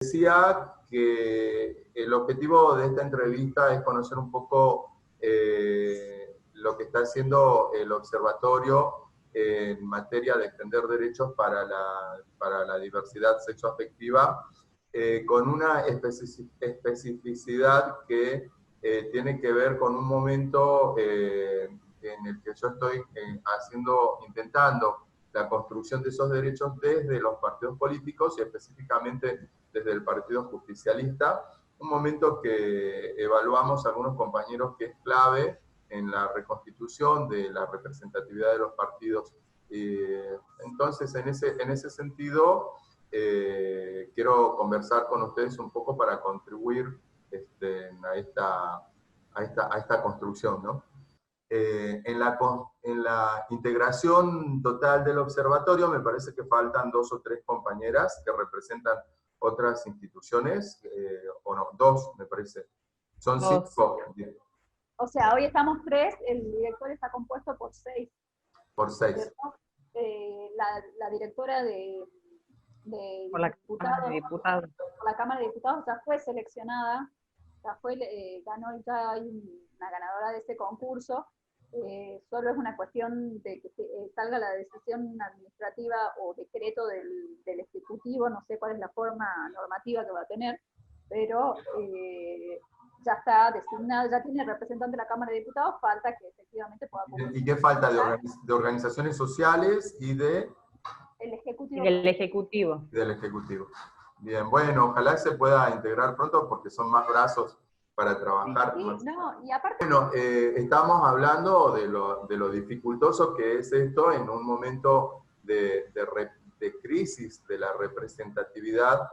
Decía que el objetivo de esta entrevista es conocer un poco lo que está haciendo el observatorio en materia de extender derechos para la diversidad sexoafectiva, con una especificidad que tiene que ver con un momento en el que yo estoy intentando la construcción de esos derechos desde los partidos políticos y específicamente desde el Partido Justicialista, un momento que evaluamos algunos compañeros que es clave en la reconstitución de la representatividad de los partidos. Entonces, en ese sentido, quiero conversar con ustedes un poco para contribuir a esta construcción, ¿no? En la integración total del observatorio me parece que faltan 2 o 3 compañeras que representan otras instituciones, o no, 2 me parece. Son 5. O sea, hoy estamos 3, el director está compuesto por 6. Por 6. La directora Por la Cámara de Diputados. Por la Cámara de Diputados ya fue seleccionada, ganó, ya hay una ganadora de ese concurso. Solo es una cuestión de que salga la decisión administrativa o decreto del Ejecutivo, no sé cuál es la forma normativa que va a tener, pero ya está designada, ya tiene representante de la Cámara de Diputados, falta que efectivamente pueda cumplir. ¿Y qué falta? De organizaciones sociales y de... El Ejecutivo. Del Ejecutivo. Del Ejecutivo. Bien, bueno, ojalá se pueda integrar pronto porque son más brazos para trabajar. Sí, no, y aparte... Bueno, estamos hablando de lo dificultoso que es esto en un momento de crisis de la representatividad,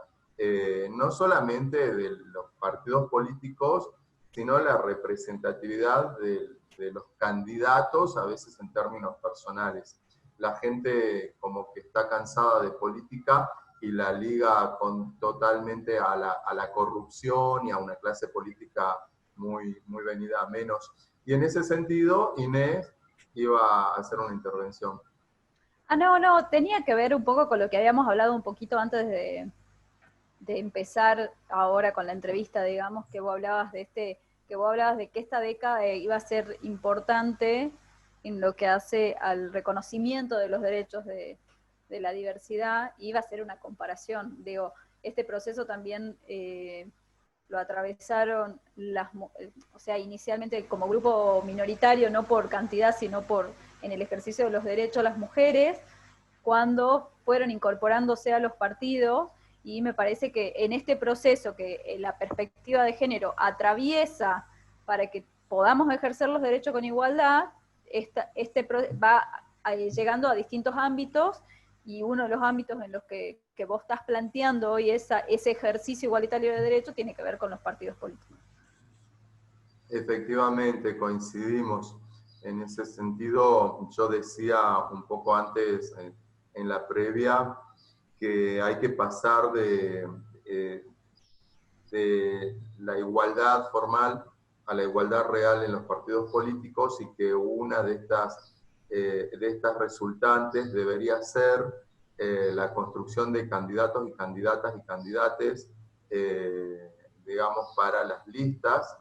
no solamente de los partidos políticos, sino la representatividad de los candidatos, a veces en términos personales. La gente como que está cansada de política y la liga totalmente a la corrupción y a una clase política muy venida a menos. Y en ese sentido, Inés iba a hacer una intervención. No, tenía que ver un poco con lo que habíamos hablado un poquito antes de empezar ahora con la entrevista, digamos, que vos hablabas de que esta década iba a ser importante en lo que hace al reconocimiento de los derechos de la diversidad, y iba a ser una comparación. Digo, este proceso también lo atravesaron o sea, inicialmente como grupo minoritario, no por cantidad, sino en el ejercicio de los derechos las mujeres, cuando fueron incorporándose a los partidos, y me parece que en este proceso que la perspectiva de género atraviesa para que podamos ejercer los derechos con igualdad, va llegando a distintos ámbitos, y uno de los ámbitos en los que vos estás planteando hoy ese ejercicio igualitario de derechos tiene que ver con los partidos políticos. Efectivamente, coincidimos. En ese sentido, yo decía un poco antes, en la previa, que hay que pasar de la igualdad formal a la igualdad real en los partidos políticos, y que una de estas resultantes debería ser la construcción de candidatos y candidatas y candidates, digamos, para las listas,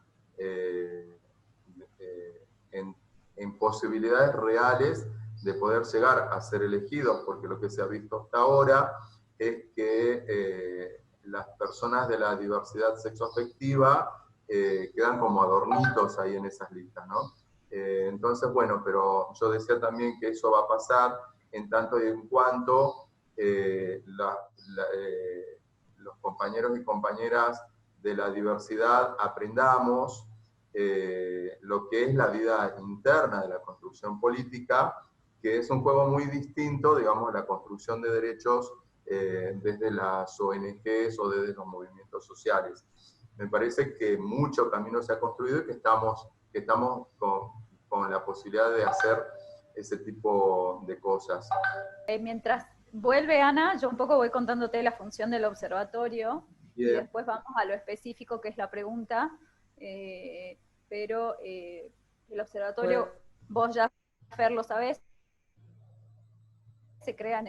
en posibilidades reales de poder llegar a ser elegidos, porque lo que se ha visto hasta ahora es que las personas de la diversidad sexoafectiva quedan como adornitos ahí en esas listas, ¿no? Entonces, bueno, pero yo decía también que eso va a pasar en tanto y en cuanto los compañeros y compañeras de la diversidad aprendamos lo que es la vida interna de la construcción política, que es un juego muy distinto, digamos, a la construcción de derechos desde las ONGs o desde los movimientos sociales. Me parece que mucho camino se ha construido y que estamos con la posibilidad de hacer ese tipo de cosas. Mientras vuelve Ana, yo un poco voy contándote la función del observatorio, y después vamos a lo específico que es la pregunta, pero el observatorio, vos ya, Fer, lo sabés, se crea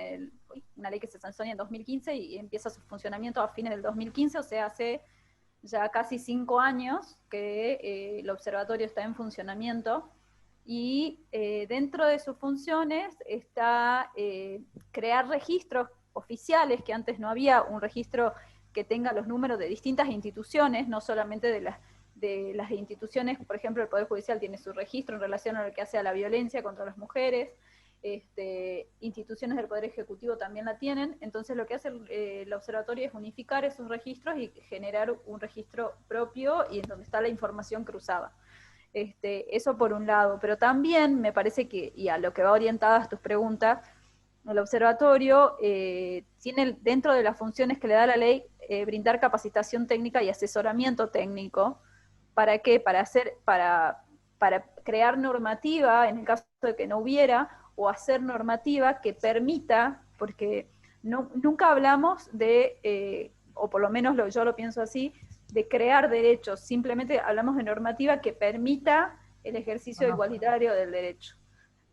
hoy, una ley que se sancionó en 2015 y empieza su funcionamiento a fines del 2015, o sea, hace ya casi 5 años que el observatorio está en funcionamiento, y dentro de sus funciones está crear registros oficiales, que antes no había un registro que tenga los números de distintas instituciones, no solamente de las instituciones. Por ejemplo, el Poder Judicial tiene su registro en relación a lo que hace a la violencia contra las mujeres, instituciones del Poder Ejecutivo también la tienen. Entonces lo que hace el observatorio es unificar esos registros y generar un registro propio y en donde está la información cruzada. Eso por un lado, pero también me parece que, y a lo que va orientadas tus preguntas, el observatorio tiene dentro de las funciones que le da la ley brindar capacitación técnica y asesoramiento técnico. ¿Para qué? Para crear normativa en el caso de que no hubiera, o hacer normativa que permita, porque nunca hablamos de, o por lo menos yo lo pienso así, de crear derechos, simplemente hablamos de normativa que permita el ejercicio igualitario del derecho,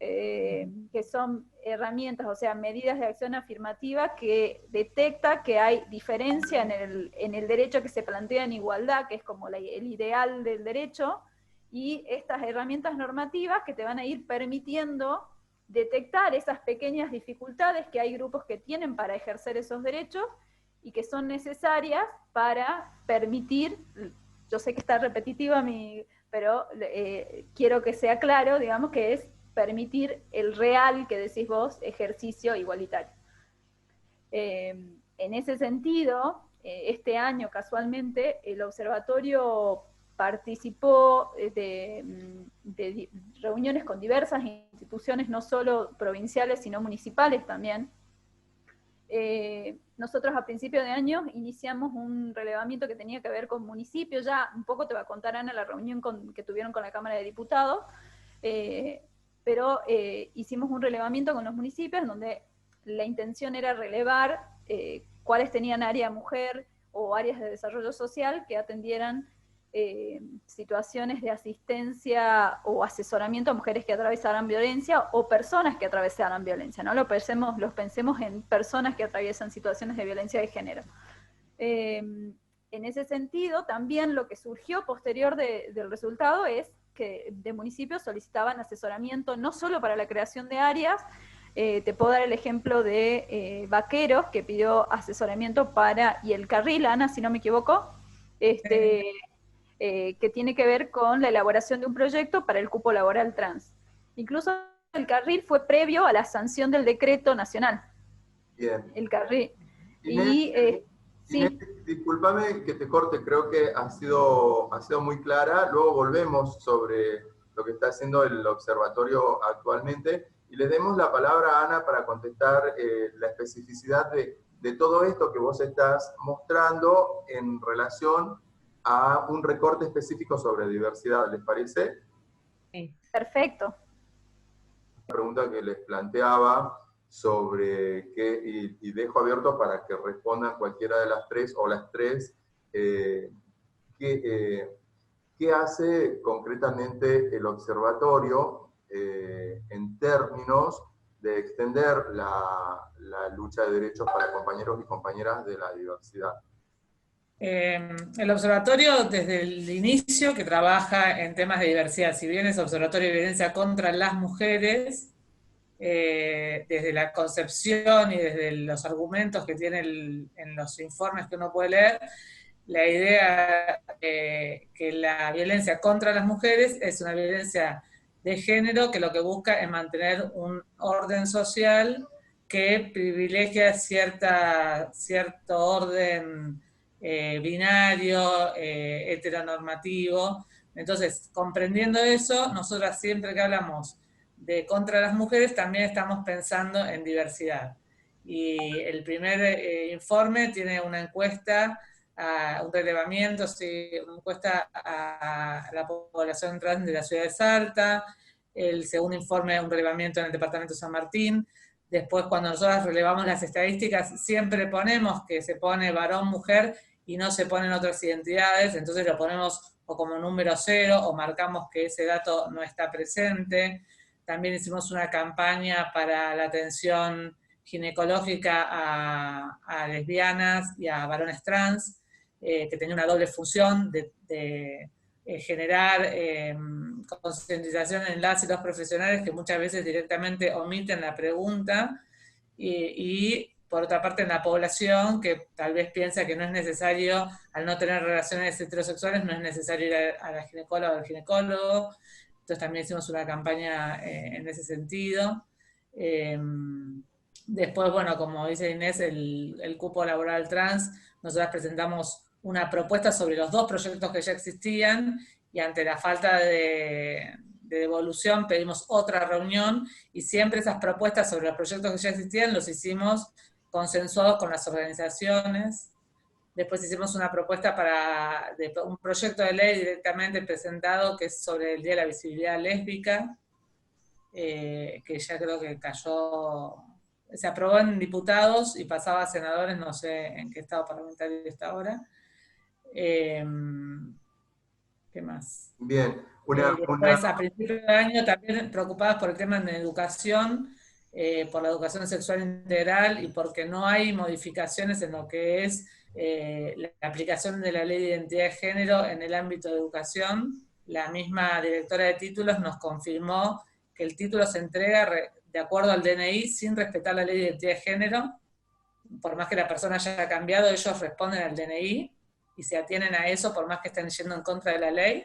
que son herramientas, o sea, medidas de acción afirmativa que detecta que hay diferencia en el derecho que se plantea en igualdad, que es como el ideal del derecho, y estas herramientas normativas que te van a ir permitiendo detectar esas pequeñas dificultades que hay grupos que tienen para ejercer esos derechos, y que son necesarias para permitir, yo sé que está repetitiva, pero quiero que sea claro, digamos, que es permitir el real, que decís vos, ejercicio igualitario. En ese sentido, este año casualmente, el observatorio participó de reuniones con diversas instituciones, no solo provinciales, sino municipales también. Nosotros a principio de año iniciamos un relevamiento que tenía que ver con municipios, ya un poco te va a contar Ana la reunión que tuvieron con la Cámara de Diputados, pero hicimos un relevamiento con los municipios donde la intención era relevar cuáles tenían área mujer o áreas de desarrollo social que atendieran situaciones de asistencia o asesoramiento a mujeres que atravesaran violencia o personas que atravesaran violencia, ¿no? Los pensemos en personas que atraviesan situaciones de violencia de género. En ese sentido, también lo que surgió posterior del resultado es que de municipios solicitaban asesoramiento no solo para la creación de áreas. Te puedo dar el ejemplo de Vaqueros, que pidió asesoramiento y el Carril, Ana, si no me equivoco, que tiene que ver con la elaboración de un proyecto para el cupo laboral trans. Incluso el Carril fue previo a la sanción del decreto nacional. Bien. El Carril. Inés, discúlpame que te corte, creo que ha sido muy clara. Luego volvemos sobre lo que está haciendo el observatorio actualmente, y le demos la palabra a Ana para contestar la especificidad de todo esto que vos estás mostrando en relación a un recorte específico sobre diversidad. ¿Les parece? Sí. Perfecto. La pregunta que les planteaba sobre qué, y dejo abierto para que respondan cualquiera de las tres o las tres, qué hace concretamente el observatorio en términos de extender la lucha de derechos para compañeros y compañeras de la diversidad. El observatorio desde el inicio que trabaja en temas de diversidad, si bien es observatorio de violencia contra las mujeres, desde la concepción y desde los argumentos que tiene en los informes que uno puede leer, la idea que la violencia contra las mujeres es una violencia de género que lo que busca es mantener un orden social que privilegia cierto orden binario, heteronormativo. Entonces, comprendiendo eso, nosotras siempre que hablamos de contra las mujeres también estamos pensando en diversidad. Y el primer informe tiene una encuesta, un relevamiento, una encuesta a la población trans de la ciudad de Salta. El segundo informe, un relevamiento en el departamento de San Martín. Después, cuando nosotros relevamos las estadísticas, siempre ponemos que se pone varón, mujer, y no se ponen otras identidades, entonces lo ponemos o como número 0, o marcamos que ese dato no está presente. También hicimos una campaña para la atención ginecológica a lesbianas y a varones trans, que tenía una doble función de generar concientización en las y los profesionales que muchas veces directamente omiten la pregunta, y por otra parte en la población que tal vez piensa que no es necesario, al no tener relaciones heterosexuales, no es necesario ir a la ginecóloga o al ginecólogo. Entonces también hicimos una campaña en ese sentido. Después, bueno, como dice Inés, el cupo laboral trans, nosotras presentamos una propuesta sobre los 2 proyectos que ya existían, y ante la falta de devolución pedimos otra reunión, y siempre esas propuestas sobre los proyectos que ya existían los hicimos consensuados con las organizaciones. Después hicimos una propuesta de un proyecto de ley directamente presentado, que es sobre el Día de la Visibilidad Lésbica, que ya creo que cayó, se aprobó en diputados y pasaba a senadores, no sé en qué estado parlamentario está ahora. ¿Qué más? Bien. Después, a principios de año, también preocupadas por el tema de educación, por la educación sexual integral, y porque no hay modificaciones en lo que es la aplicación de la ley de identidad de género en el ámbito de educación. La misma directora de títulos nos confirmó que el título se entrega de acuerdo al DNI sin respetar la ley de identidad de género. Por más que la persona haya cambiado, ellos responden al DNI y se atienen a eso por más que estén yendo en contra de la ley.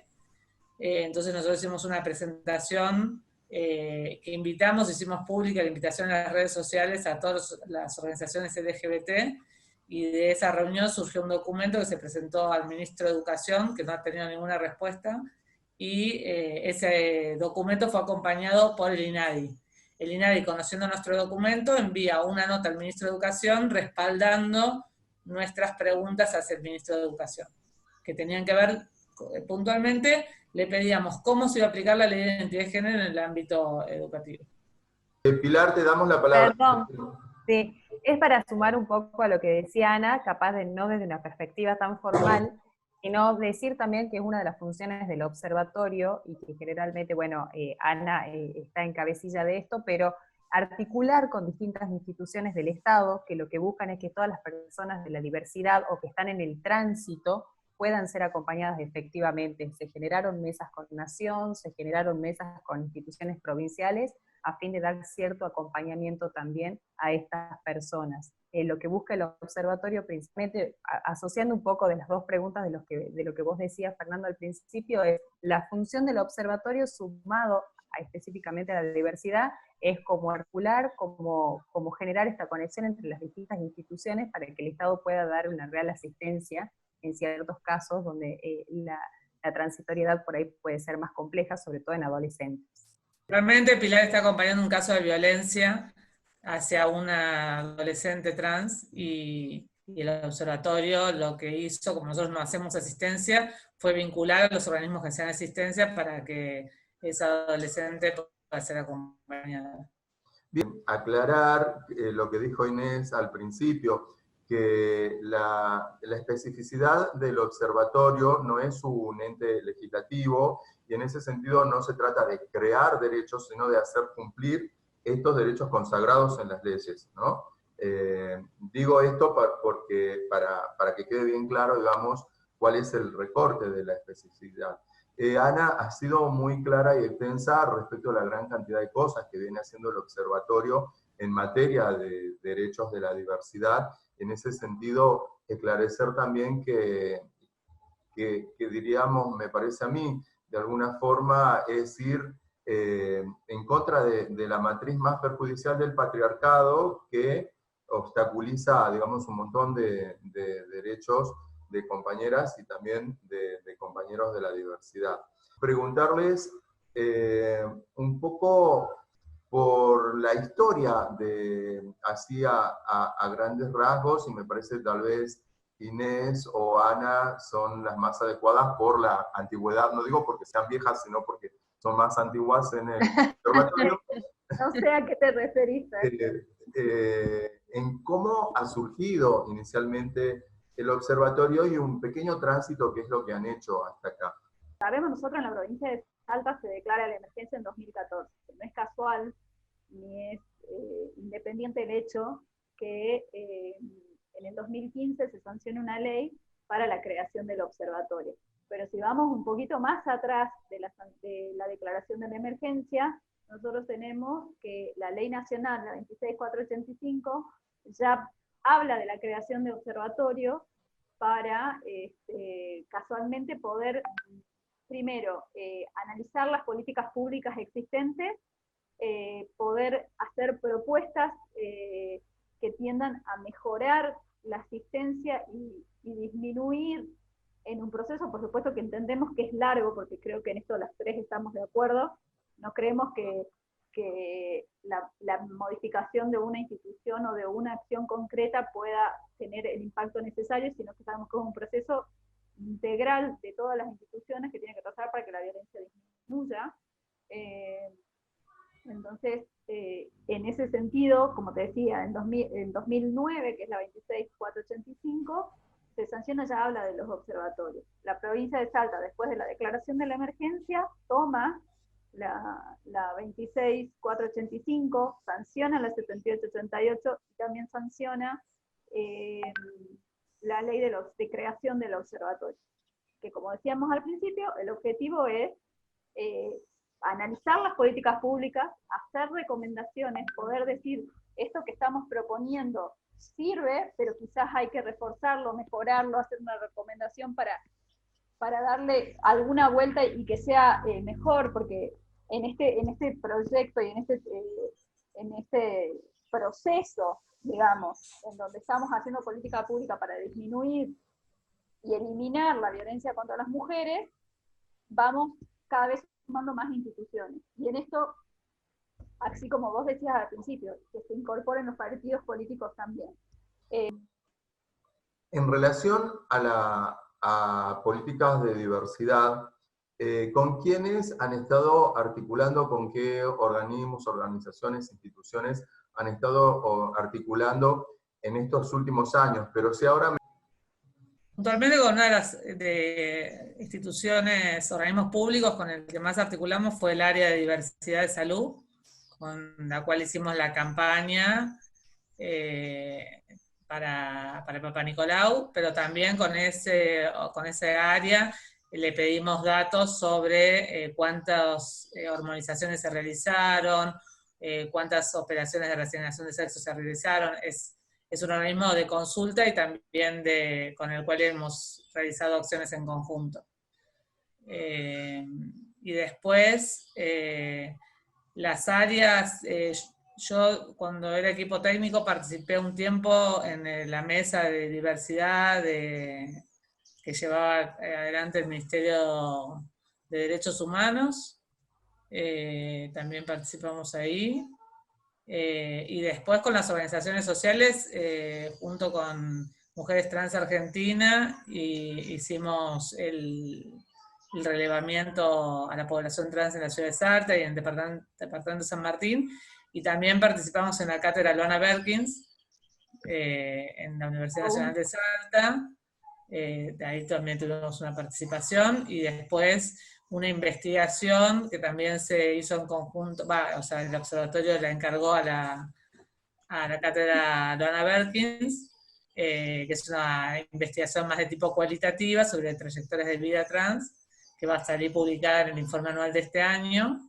Entonces nosotros hicimos una presentación que hicimos pública la invitación en las redes sociales a todas las organizaciones LGBT, y de esa reunión surgió un documento que se presentó al ministro de Educación, que no ha tenido ninguna respuesta, y ese documento fue acompañado por el INADI. El INADI, conociendo nuestro documento, envía una nota al ministro de Educación respaldando nuestras preguntas hacia el ministro de Educación, que tenían que ver puntualmente, le pedíamos cómo se iba a aplicar la ley de identidad de género en el ámbito educativo. Pilar, te damos la palabra. Perdón, sí, es para sumar un poco a lo que decía Ana, capaz de no desde una perspectiva tan formal, sino decir también que es una de las funciones del observatorio, y que generalmente, bueno, Ana está en cabecilla de esto, pero articular con distintas instituciones del Estado, que lo que buscan es que todas las personas de la diversidad o que están en el tránsito puedan ser acompañadas efectivamente. Se generaron mesas con Nación, se generaron mesas con instituciones provinciales, a fin de dar cierto acompañamiento también a estas personas. Lo que busca el observatorio, principalmente, asociando un poco de las 2 preguntas de lo que vos decías, Fernando, al principio, es la función del observatorio sumado específicamente a la diversidad, es como articular, como generar esta conexión entre las distintas instituciones para que el Estado pueda dar una real asistencia en ciertos casos donde la transitoriedad por ahí puede ser más compleja, sobre todo en adolescentes. Realmente Pilar está acompañando un caso de violencia hacia una adolescente trans, y el observatorio lo que hizo, como nosotros no hacemos asistencia, fue vincular a los organismos que hacían asistencia para que esa adolescente pueda ser acompañada. Bien, aclarar lo que dijo Inés al principio, que la especificidad del observatorio no es un ente legislativo, y en ese sentido no se trata de crear derechos, sino de hacer cumplir estos derechos consagrados en las leyes, ¿no? Digo esto porque para que quede bien claro, digamos, cuál es el recorte de la especificidad. Ana ha sido muy clara y extensa respecto a la gran cantidad de cosas que viene haciendo el observatorio en materia de derechos de la diversidad. En ese sentido, esclarecer también que diríamos, me parece a mí, de alguna forma es ir en contra de la matriz más perjudicial del patriarcado, que obstaculiza, digamos, un montón de derechos de compañeras y también de compañeros de la diversidad. Preguntarles un poco por la historia así a grandes rasgos, y me parece tal vez Inés o Ana son las más adecuadas por la antigüedad, no digo porque sean viejas, sino porque son más antiguas en el observatorio. No sé a qué te referiste. En cómo ha surgido inicialmente el observatorio y un pequeño tránsito, que es lo que han hecho hasta acá. Sabemos, nosotros en la provincia de Salta se declara la emergencia en 2014. No es casual, ni es independiente del hecho que en el 2015 se sancione una ley para la creación del observatorio. Pero si vamos un poquito más atrás de la declaración de la emergencia, nosotros tenemos que la ley nacional, la 26485, ya habla de la creación de observatorio para casualmente poder, primero, analizar las políticas públicas existentes, poder hacer propuestas que tiendan a mejorar la asistencia y disminuir en un proceso, por supuesto que entendemos que es largo, porque creo que en esto las tres estamos de acuerdo, no creemos que la modificación de una institución o de una acción concreta pueda tener el impacto necesario, sino que sabemos que es un proceso integral de todas las instituciones que tienen que pasar para que la violencia disminuya. Entonces, en ese sentido, como te decía, en 2009, que es la 26485, se sanciona, ya habla de los observatorios. La provincia de Salta, después de la declaración de la emergencia, toma la 26485, sanciona la 7888 y también sanciona la ley de creación del observatorio. Que como decíamos al principio, el objetivo es analizar las políticas públicas, hacer recomendaciones, poder decir, esto que estamos proponiendo sirve, pero quizás hay que reforzarlo, mejorarlo, hacer una recomendación para darle alguna vuelta y que sea mejor, porque en este proyecto y en este proceso, digamos, en donde estamos haciendo política pública para disminuir y eliminar la violencia contra las mujeres, vamos cada vez sumando más instituciones. Y en esto, así como vos decías al principio, que se incorporen los partidos políticos también. En relación a políticas de diversidad, ¿con quiénes han estado articulando, con qué organismos, organizaciones, instituciones han estado articulando en estos últimos años? Pero si ahora Puntualmente con una de las instituciones, organismos públicos con el que más articulamos fue el área de diversidad de salud, con la cual hicimos la campaña para el Papa Nicolau, pero también con ese área le pedimos datos sobre cuántas hormonizaciones se realizaron, cuántas operaciones de reasignación de sexo se realizaron. Es un organismo de consulta y también con el cual hemos realizado acciones en conjunto. Y después, las áreas, yo cuando era equipo técnico participé un tiempo en la mesa de diversidad que llevaba adelante el Ministerio de Derechos Humanos, también participamos ahí. Y después con las organizaciones sociales, junto con Mujeres Trans Argentina, hicimos el relevamiento a la población trans en la ciudad de Salta y en el departamento de San Martín, y también participamos en la cátedra Luana Berkins, en la Universidad Nacional de Salta. De ahí también tuvimos una participación, y después una investigación que también se hizo en conjunto, o sea, el observatorio la encargó a la cátedra Luana Berkins, que es una investigación más de tipo cualitativa sobre trayectorias de vida trans, que va a salir publicada en el informe anual de este año.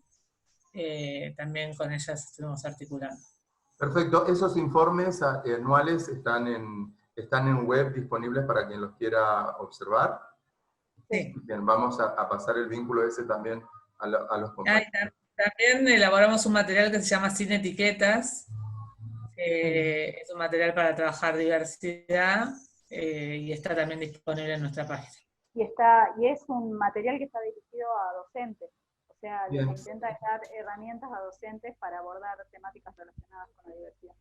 También con ellas estuvimos articulando. Perfecto, esos informes anuales están en web disponibles para quien los quiera observar. Sí. Bien, vamos a pasar el vínculo ese también a los compañeros. También elaboramos un material que se llama Sin Etiquetas. Es un material para trabajar diversidad, y está también disponible en nuestra página. Y es un material que está dirigido a docentes. O sea, que intenta dar herramientas a docentes para abordar temáticas relacionadas con la diversidad.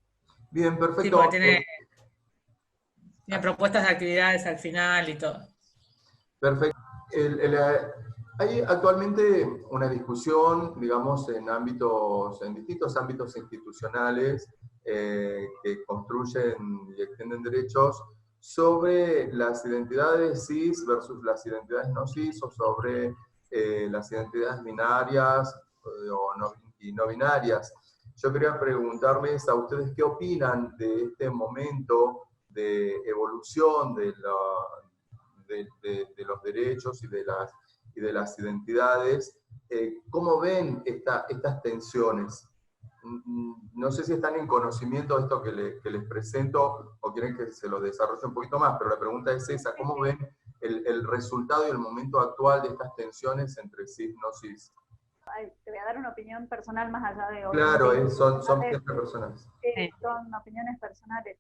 Bien, perfecto. Sí, porque tiene propuestas de actividades al final y todo. Perfecto. Hay actualmente una discusión, digamos, en distintos ámbitos institucionales que construyen y extienden derechos sobre las identidades cis versus las identidades no cis, o sobre las identidades binarias y no binarias. yo quería preguntarles a ustedes qué opinan de este momento de evolución de los derechos y de las identidades. ¿Cómo ven estas tensiones? No sé si están en conocimiento de esto que les presento o quieren que se lo desarrolle un poquito más, pero la pregunta es esa: ¿cómo ven el resultado y el momento actual de estas tensiones entre cis, no cis? Te voy a dar una opinión personal más allá de... Claro, son siempre personas. Son opiniones personales.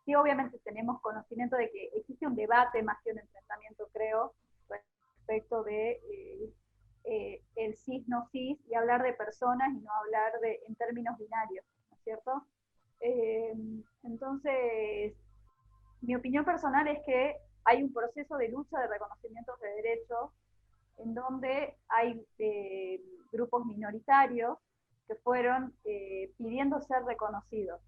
Sí, obviamente tenemos conocimiento de que existe un debate más que un enfrentamiento, creo, respecto de el cis, no cis, y hablar de personas y no hablar en términos binarios, ¿no es cierto? Entonces, mi opinión personal es que hay un proceso de lucha de reconocimientos de derechos en donde hay grupos minoritarios que fueron pidiendo ser reconocidos,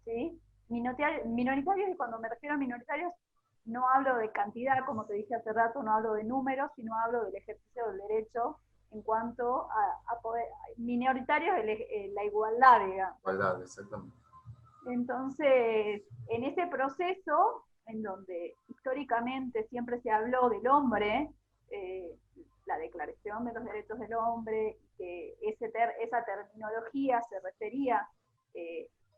¿sí? Minoritarios, y cuando me refiero a minoritarios, no hablo de cantidad, como te dije hace rato, no hablo de números, sino hablo del ejercicio del derecho en cuanto a poder, minoritarios, la igualdad, digamos. Igualdad, exactamente. Entonces, en ese proceso, en donde históricamente siempre se habló del hombre, la Declaración de los Derechos del Hombre, que esa terminología se refería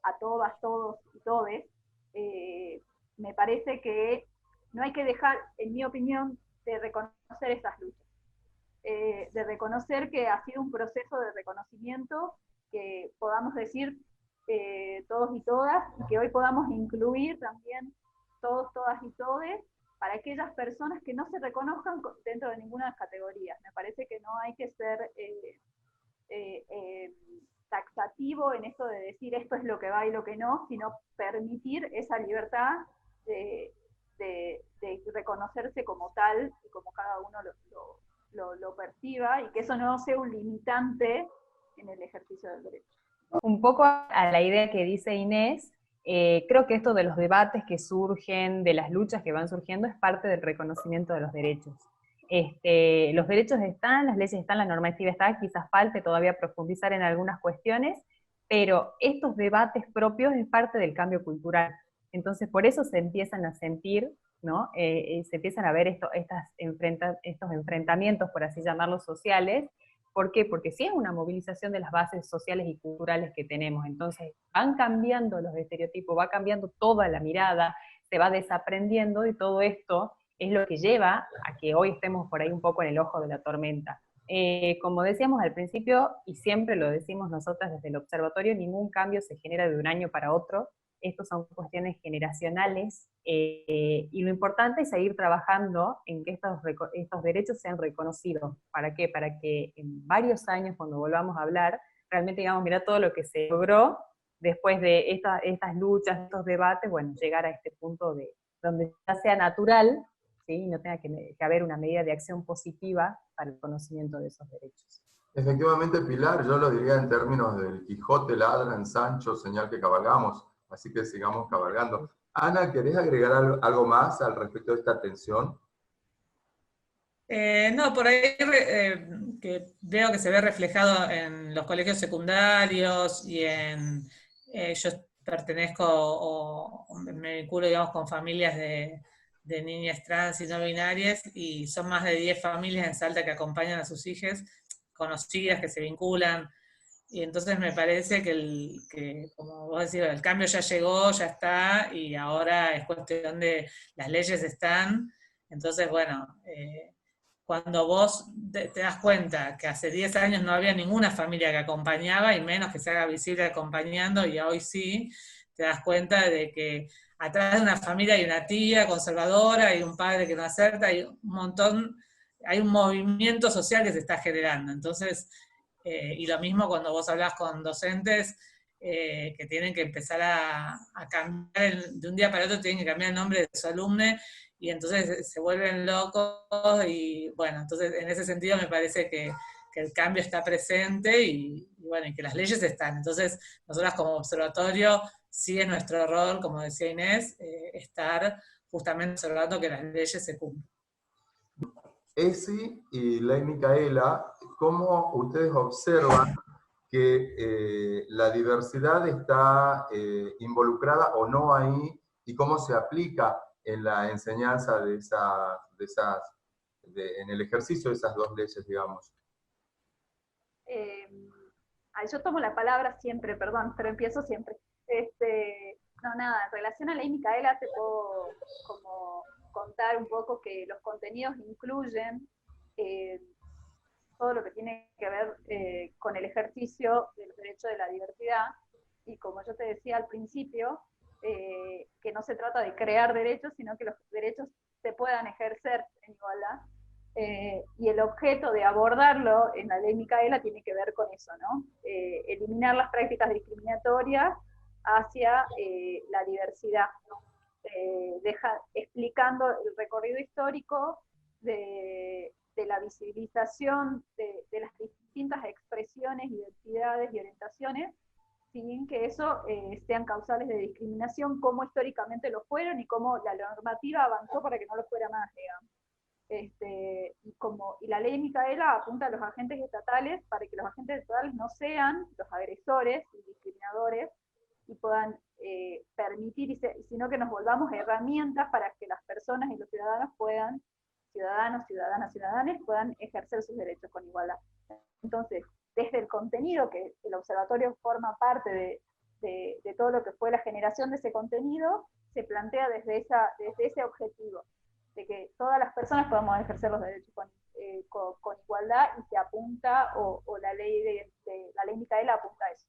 a todas, todos y todes, me parece que no hay que dejar, en mi opinión, de reconocer esas luchas, de reconocer que ha sido un proceso de reconocimiento que podamos decir todos y todas, y que hoy podamos incluir también todos, todas y todes, para aquellas personas que no se reconozcan dentro de ninguna de las categorías. Me parece que no hay que ser taxativo en esto de decir esto es lo que va y lo que no, sino permitir esa libertad de reconocerse como tal y como cada uno lo perciba, y que eso no sea un limitante en el ejercicio del derecho. Un poco a la idea que dice Inés, creo que esto de los debates que surgen, de las luchas que van surgiendo, es parte del reconocimiento de los derechos. Los derechos están, las leyes están, la normativa está, quizás falte todavía profundizar en algunas cuestiones, pero estos debates propios es parte del cambio cultural. Entonces, por eso se empiezan a sentir, ¿no? Se empiezan a ver estos enfrentamientos, por así llamarlos, sociales. ¿Por qué? Porque sí es una movilización de las bases sociales y culturales que tenemos. Entonces, van cambiando los estereotipos, va cambiando toda la mirada, se va desaprendiendo, y todo esto es lo que lleva a que hoy estemos por ahí un poco en el ojo de la tormenta. Como decíamos al principio, y siempre lo decimos nosotras desde el observatorio, ningún cambio se genera de un año para otro. Estos son cuestiones generacionales, y lo importante es seguir trabajando en que estos derechos sean reconocidos. ¿Para qué? Para que en varios años, cuando volvamos a hablar, realmente digamos, mira todo lo que se logró después de estas luchas, estos debates, bueno, llegar a este punto donde ya sea natural, ¿sí? Y no tenga que haber una medida de acción positiva para el conocimiento de esos derechos. Efectivamente, Pilar, yo lo diría en términos del Quijote ladra en Sancho, señal que cabalgamos, así que sigamos cabalgando. Ana, ¿querés agregar algo más al respecto de esta tensión? No, por ahí que veo que se ve reflejado en los colegios secundarios y yo pertenezco o me vinculo, digamos, con familias de niñas trans y no binarias, y son más de 10 familias en Salta que acompañan a sus hijas, conocidas, que se vinculan. Y entonces me parece que, como vos decís, el cambio ya llegó, ya está, y ahora es cuestión de las leyes están. Entonces, bueno, cuando vos te das cuenta que hace 10 años no había ninguna familia que acompañaba, y menos que se haga visible acompañando, y hoy sí, te das cuenta de que atrás de una familia hay una tía conservadora, hay un padre que no acepta, hay un montón, hay un movimiento social que se está generando. Entonces, y lo mismo cuando vos hablas con docentes que tienen que empezar a cambiar, de un día para otro tienen que cambiar el nombre de su alumne, y entonces se vuelven locos, y bueno, entonces en ese sentido me parece que el cambio está presente, y bueno, y que las leyes están. Entonces, nosotras como observatorio, sí es nuestro rol, como decía Inés, estar justamente observando que las leyes se cumplan. Esi y Ley Micaela, ¿cómo ustedes observan que la diversidad está involucrada o no ahí, y cómo se aplica en la enseñanza en el ejercicio de esas dos leyes, digamos. Yo tomo la palabra siempre, perdón, pero empiezo siempre. No, nada, en relación a la ley Micaela te puedo como contar un poco que los contenidos incluyen todo lo que tiene que ver con el ejercicio del derecho de la diversidad, y como yo te decía al principio, que no se trata de crear derechos, sino que los derechos se puedan ejercer en igualdad. Y el objeto de abordarlo en la ley Micaela tiene que ver con eso, ¿no? Eliminar las prácticas discriminatorias hacia la diversidad, ¿no? Explicando el recorrido histórico de la visibilización de las distintas expresiones, identidades y orientaciones, sin que eso sean causales de discriminación, como históricamente lo fueron y cómo la normativa avanzó para que no lo fuera más, digamos. Y la ley Micaela apunta a los agentes estatales para que los agentes estatales no sean los agresores y discriminadores y puedan permitir, sino que nos volvamos herramientas para que las personas y los ciudadanos puedan, ciudadanas, puedan ejercer sus derechos con igualdad. Entonces, desde el contenido, que el observatorio forma parte de todo lo que fue la generación de ese contenido, se plantea desde ese objetivo, de que todas las personas podamos ejercer los derechos con igualdad, y se apunta, o la ley la ley Micaela apunta a eso.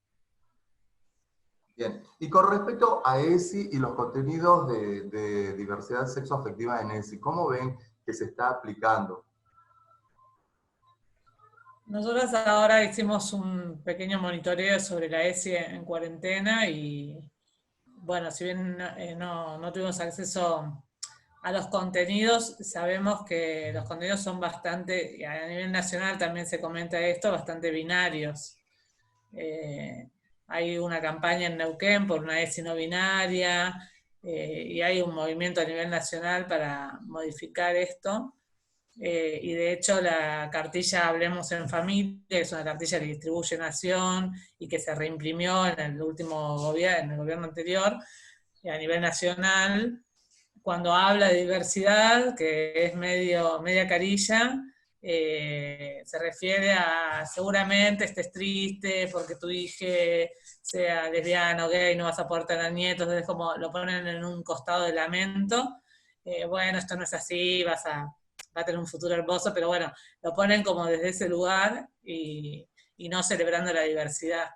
Bien, y con respecto a ESI y los contenidos de diversidad sexoafectiva en ESI, ¿cómo ven que se está aplicando? Nosotros ahora hicimos un pequeño monitoreo sobre la ESI en cuarentena y, bueno, si bien no tuvimos acceso a los contenidos, sabemos que los contenidos son bastante, y a nivel nacional también se comenta esto, bastante binarios. Hay una campaña en Neuquén por una ESI no binaria, y hay un movimiento a nivel nacional para modificar esto. Y de hecho la cartilla Hablemos en Familia, que es una cartilla que distribuye Nación y que se reimprimió en el último gobierno, en el gobierno anterior, y a nivel nacional, cuando habla de diversidad, que es media carilla, se refiere a seguramente estés triste porque tu hija sea lesbiana o gay, no vas a poder tener nietos, entonces como lo ponen en un costado de lamento. Bueno, esto no es así, va a tener un futuro hermoso, pero bueno, lo ponen como desde ese lugar y no celebrando la diversidad.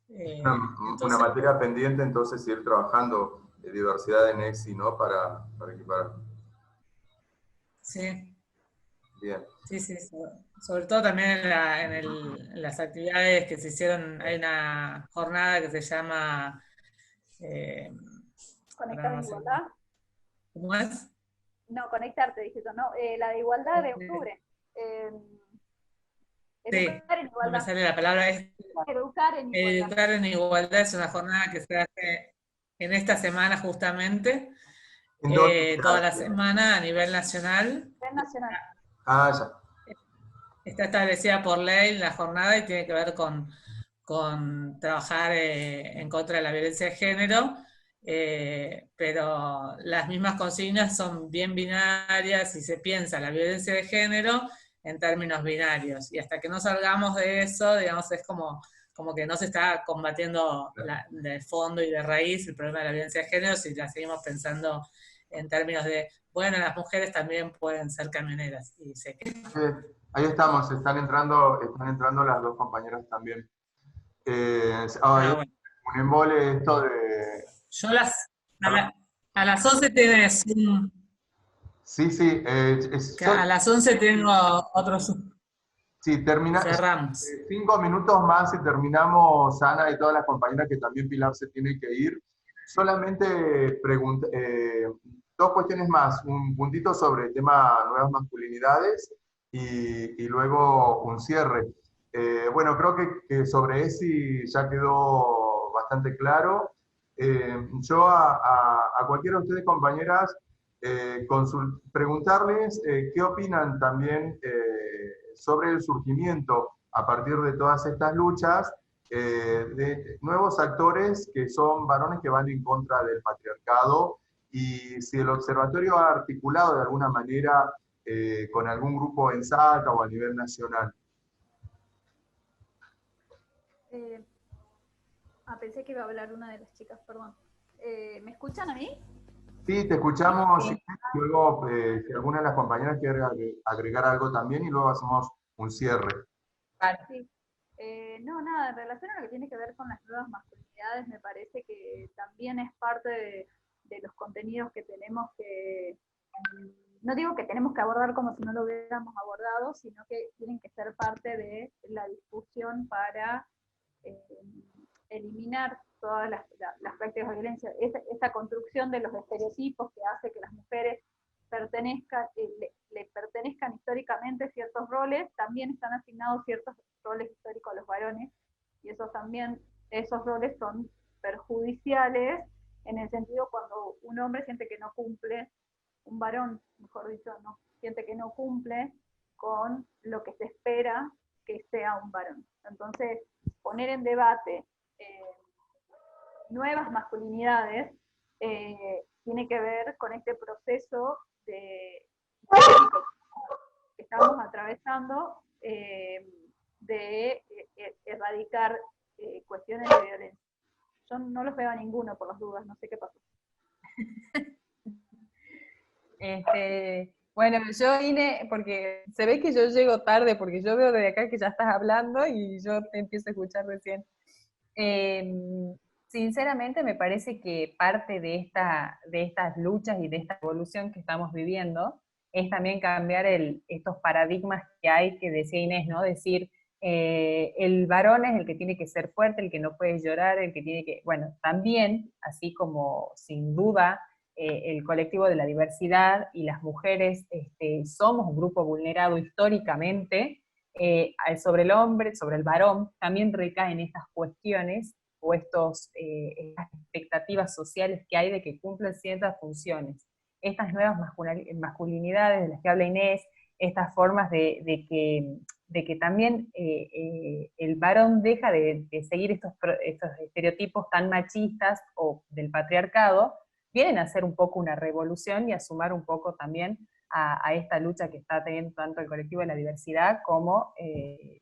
Una materia pendiente, entonces, ir trabajando de diversidad en ESI, ¿no? Para equipar. Sí. Bien. Sí, sobre todo también en las actividades que se hicieron, hay una jornada que se llama... ¿Conectar en igualdad? ¿Cómo es? No, conectarte, dije yo, no, la de igualdad de octubre. Educar en igualdad. No me sale la palabra. Educar en igualdad. Educar en igualdad es una jornada que se hace en esta semana justamente, toda la semana a nivel nacional. Ya. Está establecida por ley la jornada y tiene que ver con trabajar en contra de la violencia de género. Pero las mismas consignas son bien binarias y se piensa la violencia de género en términos binarios. Y hasta que no salgamos de eso, digamos, es como que no se está combatiendo de fondo y de raíz el problema de la violencia de género si la seguimos pensando en términos de, bueno, las mujeres también pueden ser camioneras. Y sé que... Ahí estamos, están entrando las dos compañeras también. Bueno. Un embole esto de... Yo a las 11 tienes un... Sí. A las 11 tengo otro... Sí, cerramos. 5 minutos más y terminamos, Ana y todas las compañeras, que también Pilar se tiene que ir. Solamente dos cuestiones más, un puntito sobre el tema nuevas masculinidades y luego un cierre. Bueno, creo que sobre ESI ya quedó bastante claro. Yo a cualquiera de ustedes, compañeras, preguntarles qué opinan también sobre el surgimiento a partir de todas estas luchas de nuevos actores que son varones que van en contra del patriarcado, y si el observatorio ha articulado de alguna manera con algún grupo en Salta o a nivel nacional. Pensé que iba a hablar una de las chicas, perdón. ¿Me escuchan a mí? Sí, te escuchamos. Sí. Luego, si alguna de las compañeras quiere agregar algo también, y luego hacemos un cierre. Sí. No, nada, en relación a lo que tiene que ver con las nuevas masculinidades, me parece que también es parte de los contenidos que tenemos que, no digo que tenemos que abordar como si no lo hubiéramos abordado, sino que tienen que ser parte de la discusión para eliminar todas las prácticas de violencia. Esta construcción de los estereotipos que hace que las mujeres le pertenezcan históricamente ciertos roles, también están asignados ciertos roles históricos a los varones, y esos roles son perjudiciales en el sentido cuando un hombre siente que no cumple, un varón, mejor dicho, no, siente que no cumple con lo que se espera que sea un varón. Entonces, poner en debate nuevas masculinidades tiene que ver con este proceso que estamos atravesando de erradicar cuestiones de violencia. Yo no los veo a ninguno por las dudas, no sé qué pasó. Bueno, yo vine, porque se ve que yo llego tarde, porque yo veo desde acá que ya estás hablando y yo te empiezo a escuchar recién. Sinceramente me parece que parte de estas luchas y de esta evolución que estamos viviendo es también cambiar estos paradigmas que hay, que decía Inés, ¿no? Decir, el varón es el que tiene que ser fuerte, el que no puede llorar, el que tiene que... Bueno, también, así como sin duda el colectivo de la diversidad y las mujeres somos un grupo vulnerado históricamente, sobre el hombre, sobre el varón, también recaen estas cuestiones o estas expectativas sociales que hay de que cumplen ciertas funciones. Estas nuevas masculinidades de las que habla Inés, estas formas de que también el varón deja de seguir estos estereotipos tan machistas o del patriarcado, vienen a hacer un poco una revolución y a sumar un poco también a esta lucha que está teniendo tanto el colectivo de la diversidad como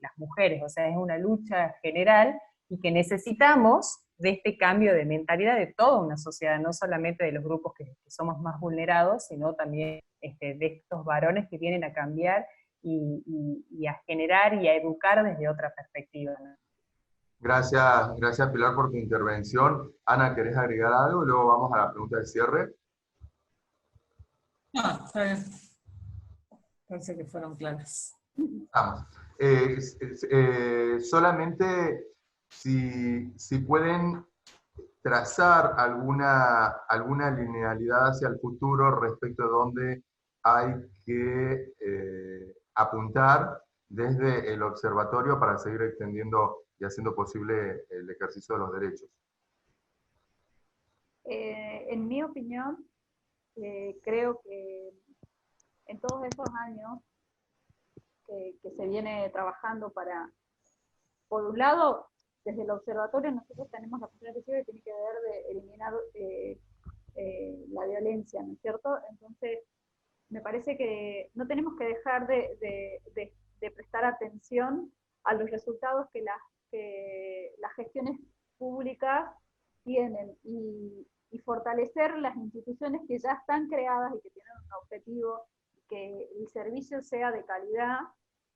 las mujeres. O sea, es una lucha general y que necesitamos de este cambio de mentalidad de toda una sociedad, no solamente de los grupos que somos más vulnerados, sino también de estos varones que vienen a cambiar y a generar y a educar desde otra perspectiva, ¿no? Gracias Pilar por tu intervención. Ana, ¿querés agregar algo? Luego vamos a la pregunta de cierre. No, está bien. Parece que fueron claras. Vamos. Solamente si pueden trazar alguna linealidad hacia el futuro respecto a dónde hay que apuntar desde el observatorio para seguir extendiendo y haciendo posible el ejercicio de los derechos. En mi opinión, creo que en todos estos años que se viene trabajando para, por un lado, desde el observatorio nosotros tenemos la función que tiene que ver de eliminar la violencia, ¿no es cierto? Entonces, me parece que no tenemos que dejar de prestar atención a los resultados que las gestiones públicas tienen y fortalecer las instituciones que ya están creadas y que tienen un objetivo, que el servicio sea de calidad.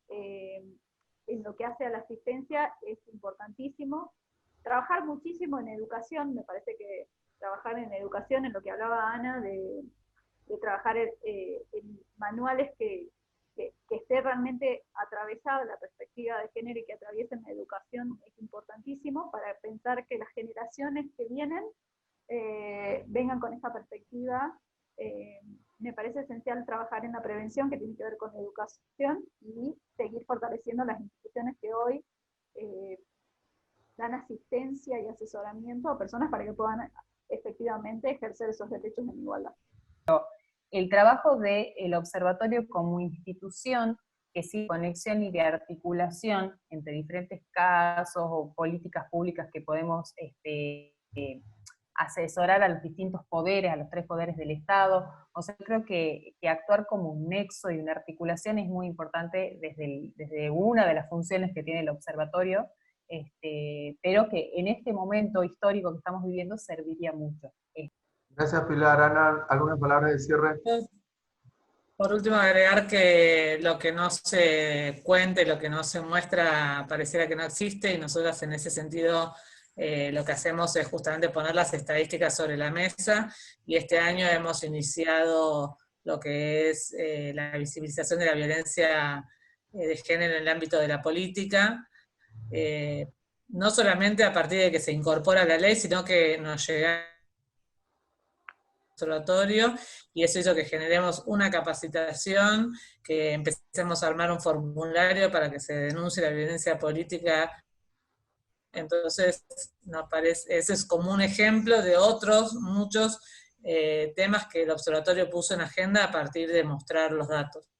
En lo que hace a la asistencia es importantísimo. Trabajar muchísimo en educación, me parece que trabajar en educación, en lo que hablaba Ana, de trabajar en manuales que esté realmente atravesada la perspectiva de género y que atraviesen la educación es importantísimo para pensar que las generaciones que vienen vengan con esta perspectiva. Me parece esencial trabajar en la prevención, que tiene que ver con la educación, y seguir fortaleciendo las instituciones que hoy dan asistencia y asesoramiento a personas para que puedan efectivamente ejercer esos derechos en igualdad. El trabajo del observatorio como institución que sí, conexión y de articulación entre diferentes casos o políticas públicas que podemos asesorar a los distintos poderes, a los 3 poderes del Estado. O sea, creo que actuar como un nexo y una articulación es muy importante desde una de las funciones que tiene el observatorio, pero que en este momento histórico que estamos viviendo serviría mucho. Gracias, Pilar. Ana, ¿algunas palabras de cierre? Por último, agregar que lo que no se cuenta y lo que no se muestra pareciera que no existe, y nosotros en ese sentido lo que hacemos es justamente poner las estadísticas sobre la mesa, y este año hemos iniciado lo que es la visibilización de la violencia de género en el ámbito de la política, no solamente a partir de que se incorpora la ley, sino que nos llega observatorio, y eso hizo que generemos una capacitación, que empecemos a armar un formulario para que se denuncie la violencia política. Entonces, nos parece, ese es como un ejemplo de otros muchos temas que el observatorio puso en agenda a partir de mostrar los datos.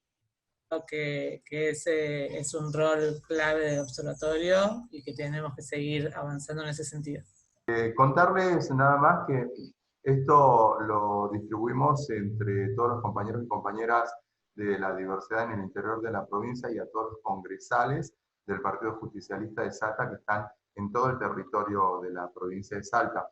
Creo que ese es un rol clave del observatorio y que tenemos que seguir avanzando en ese sentido. Contarles nada más que esto lo distribuimos entre todos los compañeros y compañeras de la diversidad en el interior de la provincia y a todos los congresales del Partido Justicialista de Salta que están en todo el territorio de la provincia de Salta.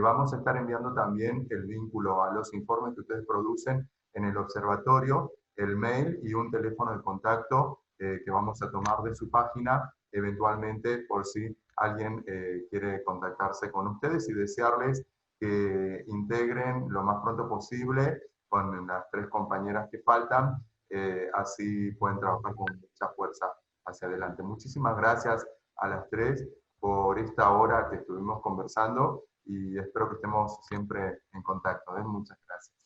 Vamos a estar enviando también el vínculo a los informes que ustedes producen en el observatorio, el mail y un teléfono de contacto que vamos a tomar de su página, eventualmente por si alguien quiere contactarse con ustedes, y desearles que integren lo más pronto posible con las 3 compañeras que faltan, así pueden trabajar con mucha fuerza hacia adelante. Muchísimas gracias a las 3 por esta hora que estuvimos conversando, y espero que estemos siempre en contacto. Muchas gracias.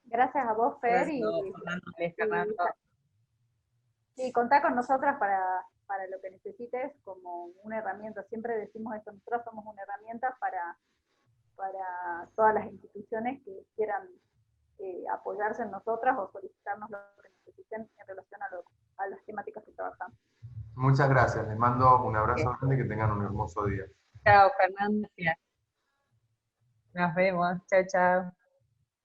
Gracias a vos, Fer, y contá con nosotras para lo que necesites como una herramienta. Siempre decimos esto, nosotros somos una herramienta para todas las instituciones que quieran apoyarse en nosotras o solicitarnos lo que necesiten en relación a las temáticas que trabajamos. Muchas gracias, les mando un abrazo grande, que tengan un hermoso día. Chao, Fernanda. Nos vemos. Chao, chao.